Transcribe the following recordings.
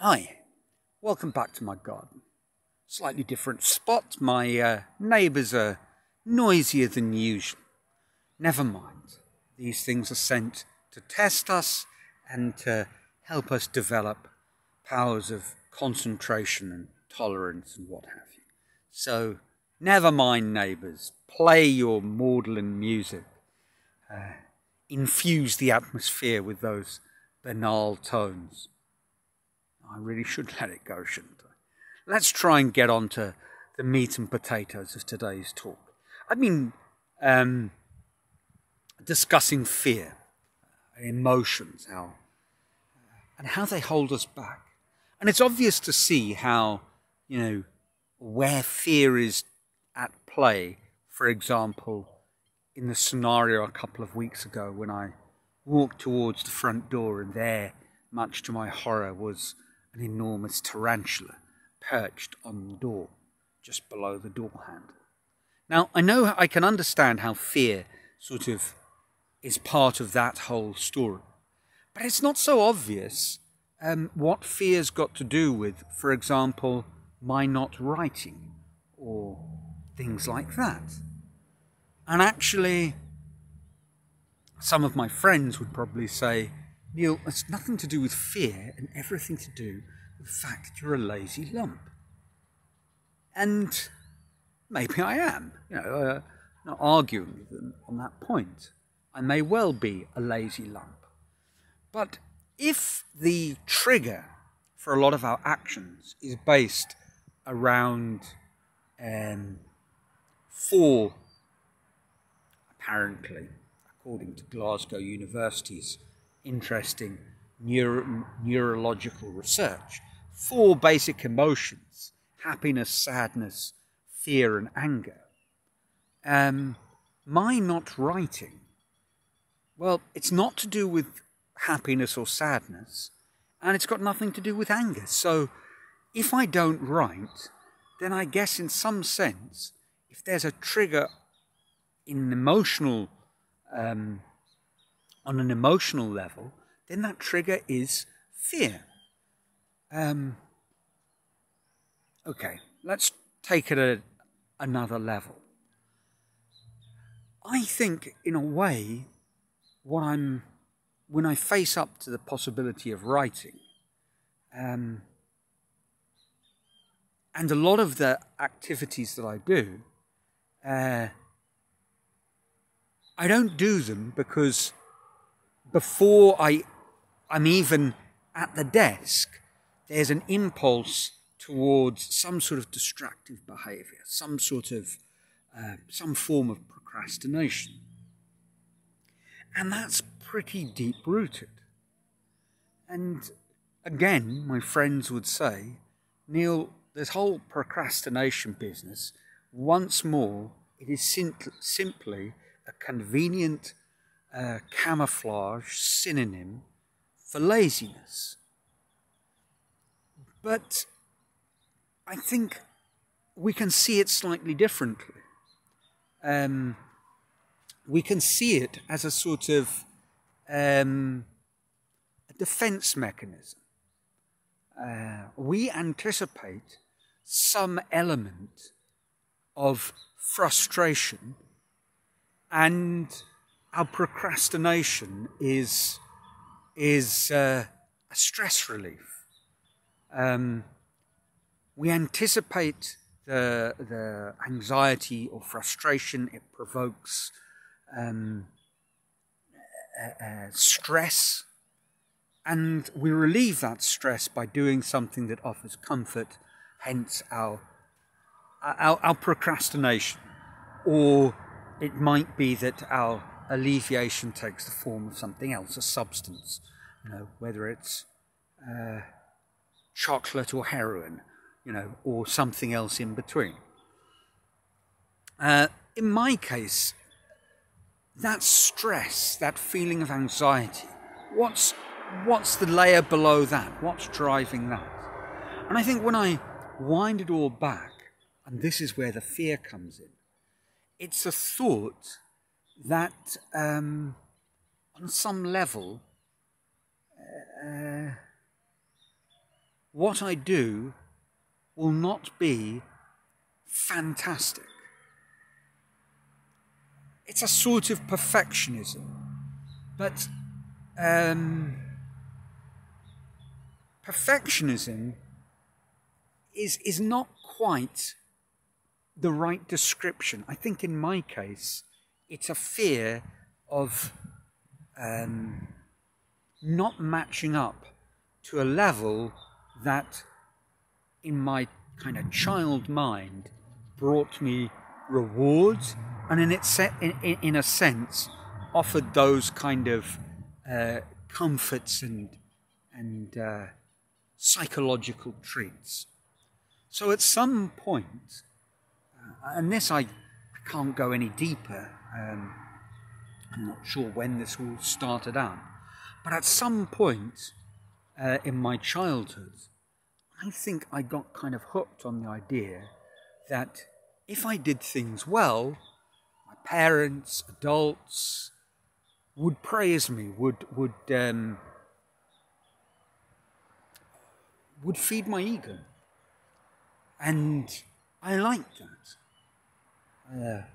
Hi, welcome back to my garden. Slightly different spot. My neighbours are noisier than usual. Never mind. These things are sent to test us and to help us develop powers of concentration and tolerance and what have you. So, never mind, neighbours. Play your maudlin music. Infuse the atmosphere with those banal tones. I really should let it go, shouldn't I? Let's try and get on to the meat and potatoes of today's talk. I've been discussing fear, emotions, how they hold us back. And it's obvious to see how, where fear is at play, for example, in the scenario a couple of weeks ago when I walked towards the front door and there, much to my horror, was an enormous tarantula perched on the door, just below the door handle. Now, I can understand how fear sort of is part of that whole story, but it's not so obvious what fear's got to do with, for example, my not writing or things like that. And actually, some of my friends would probably say, Neil, it's nothing to do with fear and everything to do with the fact that you're a lazy lump. And maybe I am, not arguing with them on that point. I may well be a lazy lump. But if the trigger for a lot of our actions is based around four, apparently, according to Glasgow University's interesting neurological research, four basic emotions: happiness, sadness, fear and anger. My not writing, well, it's not to do with happiness or sadness, and it's got nothing to do with anger. So if I don't write, then I guess in some sense, if there's a trigger in an emotional on an emotional level, then that trigger is fear. Okay, let's take it at another level. I think, in a way, when I face up to the possibility of writing, and a lot of the activities that I do, I don't do them because before I'm even at the desk, there's an impulse towards some sort of distractive behaviour, some form of procrastination. And that's pretty deep-rooted. And again, my friends would say, Neil, this whole procrastination business, once more, it is simply a convenient camouflage synonym for laziness. But I think we can see it slightly differently. We can see it as a sort of a defense mechanism. We anticipate some element of frustration, and our procrastination is a stress relief. We anticipate the anxiety or frustration it provokes, stress, and we relieve that stress by doing something that offers comfort, hence our procrastination. Or it might be that our alleviation takes the form of something else, a substance, whether it's chocolate or heroin, or something else in between. In my case, that stress, that feeling of anxiety, what's the layer below that? What's driving that? And I think when I wind it all back, and this is where the fear comes in, it's a thought that on some level what I do will not be fantastic. It's a sort of perfectionism, but perfectionism is not quite the right description. I think in my case, it's a fear of not matching up to a level that in my kind of child mind brought me rewards and in a sense offered those kind of comforts and psychological treats. So at some point, and this I can't go any deeper, I'm not sure when this all started out, but at some point in my childhood, I think I got kind of hooked on the idea that if I did things well, my parents, adults would praise me, would feed my ego. And I liked that.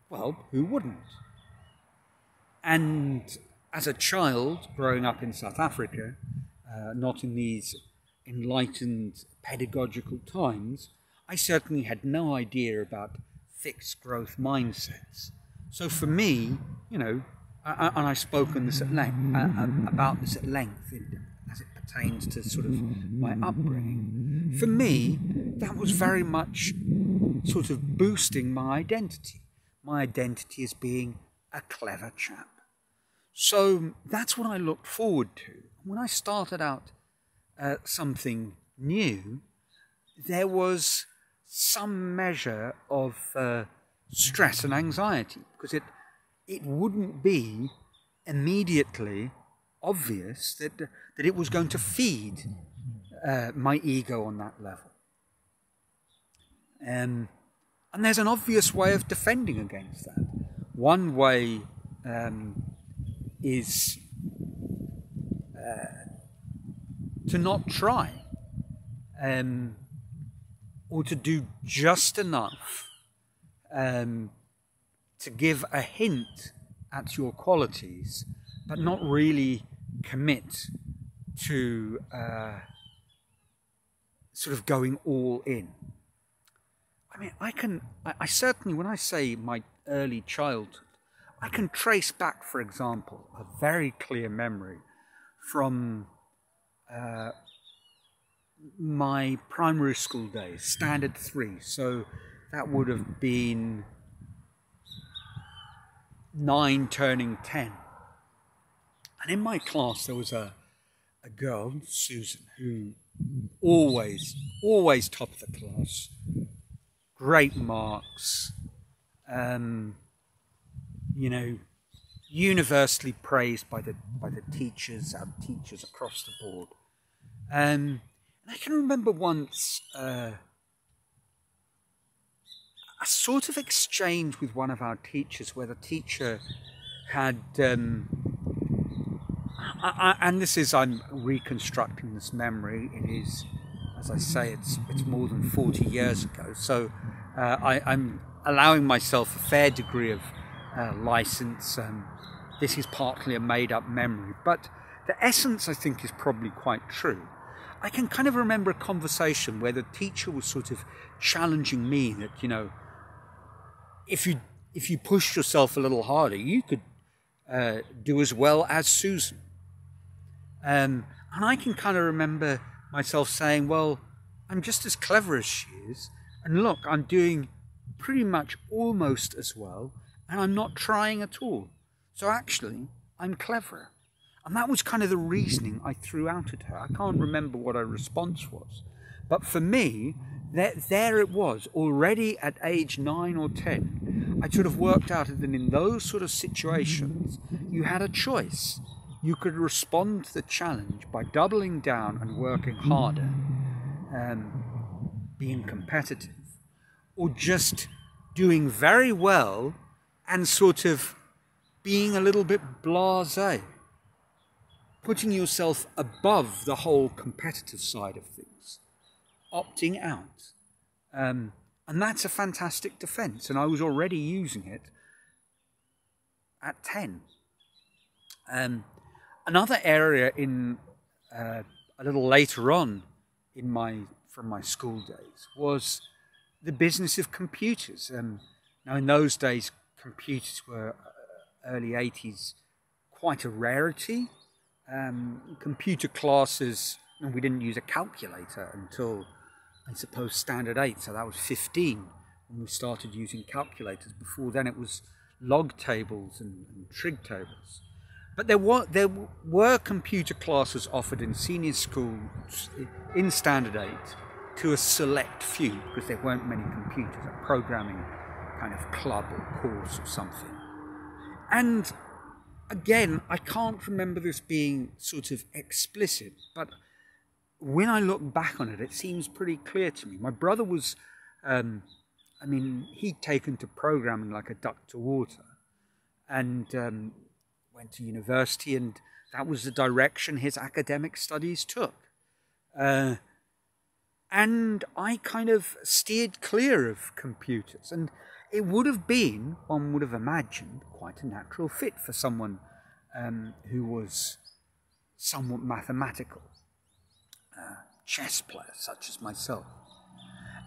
Well, who wouldn't? And as a child growing up in South Africa, not in these enlightened pedagogical times, I certainly had no idea about fixed growth mindsets. So for me, you know, and I've spoken this at length, about this at length as it pertains to sort of my upbringing. For me, that was very much sort of boosting my identity as being a clever chap. So that's what I looked forward to. When I started out something new, there was some measure of stress and anxiety, because it wouldn't be immediately obvious that it was going to feed my ego on that level. And there's an obvious way of defending against that. One way is to not try, or to do just enough to give a hint at your qualities, but not really commit to sort of going all in. I mean, I certainly, when I say my early childhood, I can trace back, for example, a very clear memory from my primary school days, Standard 3. So that would have been 9 turning 10. And in my class there was a girl, Susan, who always top of the class, great marks, you know, universally praised by the teachers, our teachers across the board. And I can remember once a sort of exchange with one of our teachers where the teacher had, and this is, I'm reconstructing this memory, it is, as I say, it's more than 40 years ago, so I'm allowing myself a fair degree of license. This is partly a made-up memory, but the essence, I think, is probably quite true. I can kind of remember a conversation where the teacher was sort of challenging me that, you know, if you pushed yourself a little harder, you could do as well as Susan. And I can kind of remember myself saying, well, I'm just as clever as she is, and look, I'm doing pretty much almost as well, and I'm not trying at all. So actually, I'm cleverer. And that was kind of the reasoning I threw out at her. I can't remember what her response was. But for me, there it was, already at age 9 or 10. I sort of worked out that in those sort of situations, you had a choice. You could respond to the challenge by doubling down and working harder, being competitive, or just doing very well and sort of being a little bit blasé, putting yourself above the whole competitive side of things. opting out. And that's a fantastic defense. And I was already using it at 10. Another area in a little later on from my school days was the business of computers. Now in those days, computers were early 80s quite a rarity. Computer classes, and we didn't use a calculator until, I suppose, Standard 8, so that was 15 when we started using calculators. Before then it was log tables and trig tables. But there were computer classes offered in senior schools in Standard 8 to a select few, because there weren't many computers, a programming kind of club or course or something. And again, I can't remember this being sort of explicit, but when I look back on it, it seems pretty clear to me. My brother was, he'd taken to programming like a duck to water, and went to university, and that was the direction his academic studies took. And I kind of steered clear of computers, and it would have been, one would have imagined, quite a natural fit for someone who was somewhat mathematical, chess player such as myself.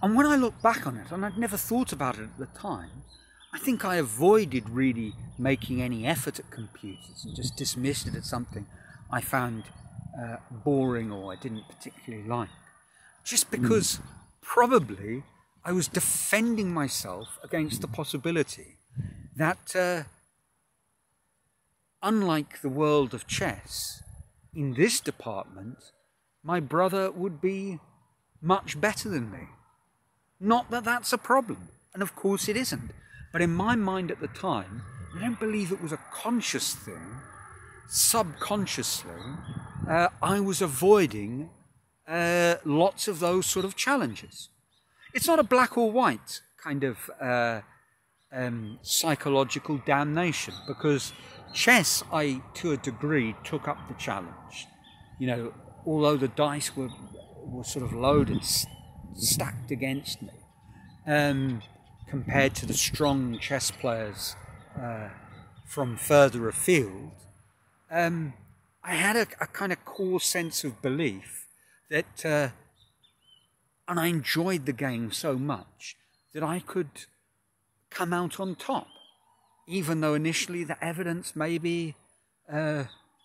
And when I look back on it, and I'd never thought about it at the time, I think I avoided really making any effort at computers and just dismissed it as something I found boring or I didn't particularly like. Just because probably I was defending myself against the possibility that unlike the world of chess, in this department, my brother would be much better than me. Not that that's a problem, and of course it isn't. But in my mind at the time, I don't believe it was a conscious thing. Subconsciously, I was avoiding lots of those sort of challenges. It's not a black or white kind of psychological damnation, because chess, to a degree, took up the challenge. You know, although the dice were sort of loaded, stacked against me, compared to the strong chess players from further afield, I had a kind of core sense of belief that, and I enjoyed the game so much, that I could come out on top, even though initially the evidence maybe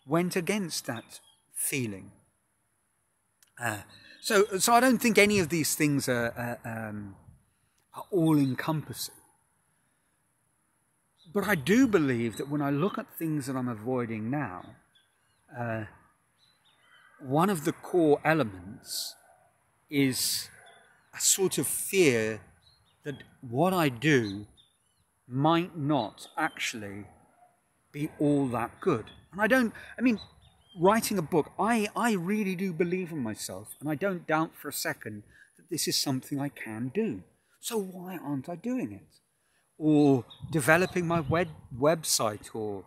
went against that feeling. So I don't think any of these things are all-encompassing. But I do believe that when I look at things that I'm avoiding now, one of the core elements is a sort of fear that what I do might not actually be all that good. And writing a book, I really do believe in myself, and I don't doubt for a second that this is something I can do. So why aren't I doing it? Or developing my website, or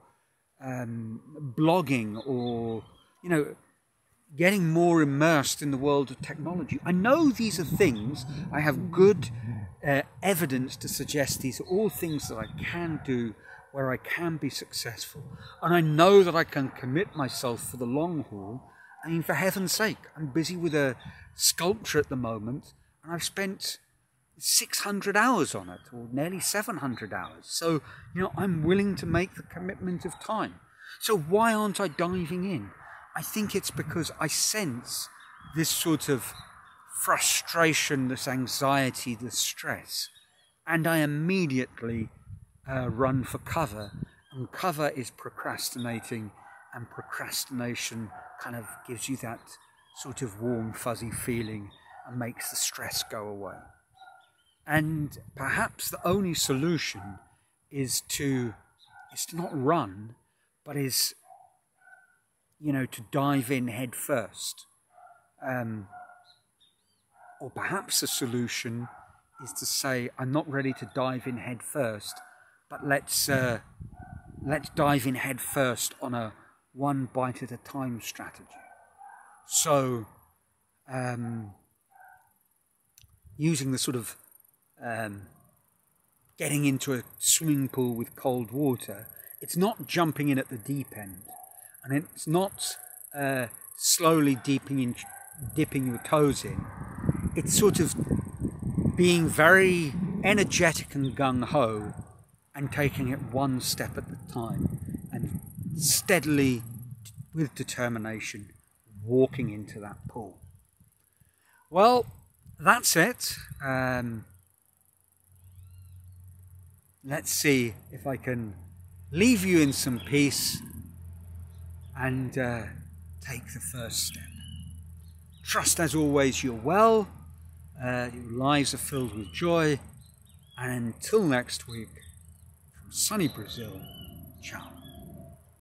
blogging, or, getting more immersed in the world of technology. I know these are things, I have good evidence to suggest these are all things that I can do, where I can be successful. And I know that I can commit myself for the long haul. I mean, for heaven's sake, I'm busy with a sculpture at the moment, and I've spent 600 hours on it, or nearly 700 hours. So, I'm willing to make the commitment of time. So why aren't I diving in? I think it's because I sense this sort of frustration, this anxiety, this stress, and I immediately run for cover, and cover is procrastinating, and procrastination kind of gives you that sort of warm, fuzzy feeling and makes the stress go away. And perhaps the only solution is to not run, but is, to dive in head first. Or perhaps the solution is to say, I'm not ready to dive in head first, but let's dive in head first on a one bite at a time strategy. So using the sort of getting into a swimming pool with cold water. It's not jumping in at the deep end, and it's not slowly dipping your toes in. It's sort of being very energetic and gung-ho and taking it one step at a time and steadily, with determination, walking into that pool. Well, that's it. Let's see if I can leave you in some peace and take the first step. Trust, as always, you're well, your lives are filled with joy, and until next week, from sunny Brazil, ciao.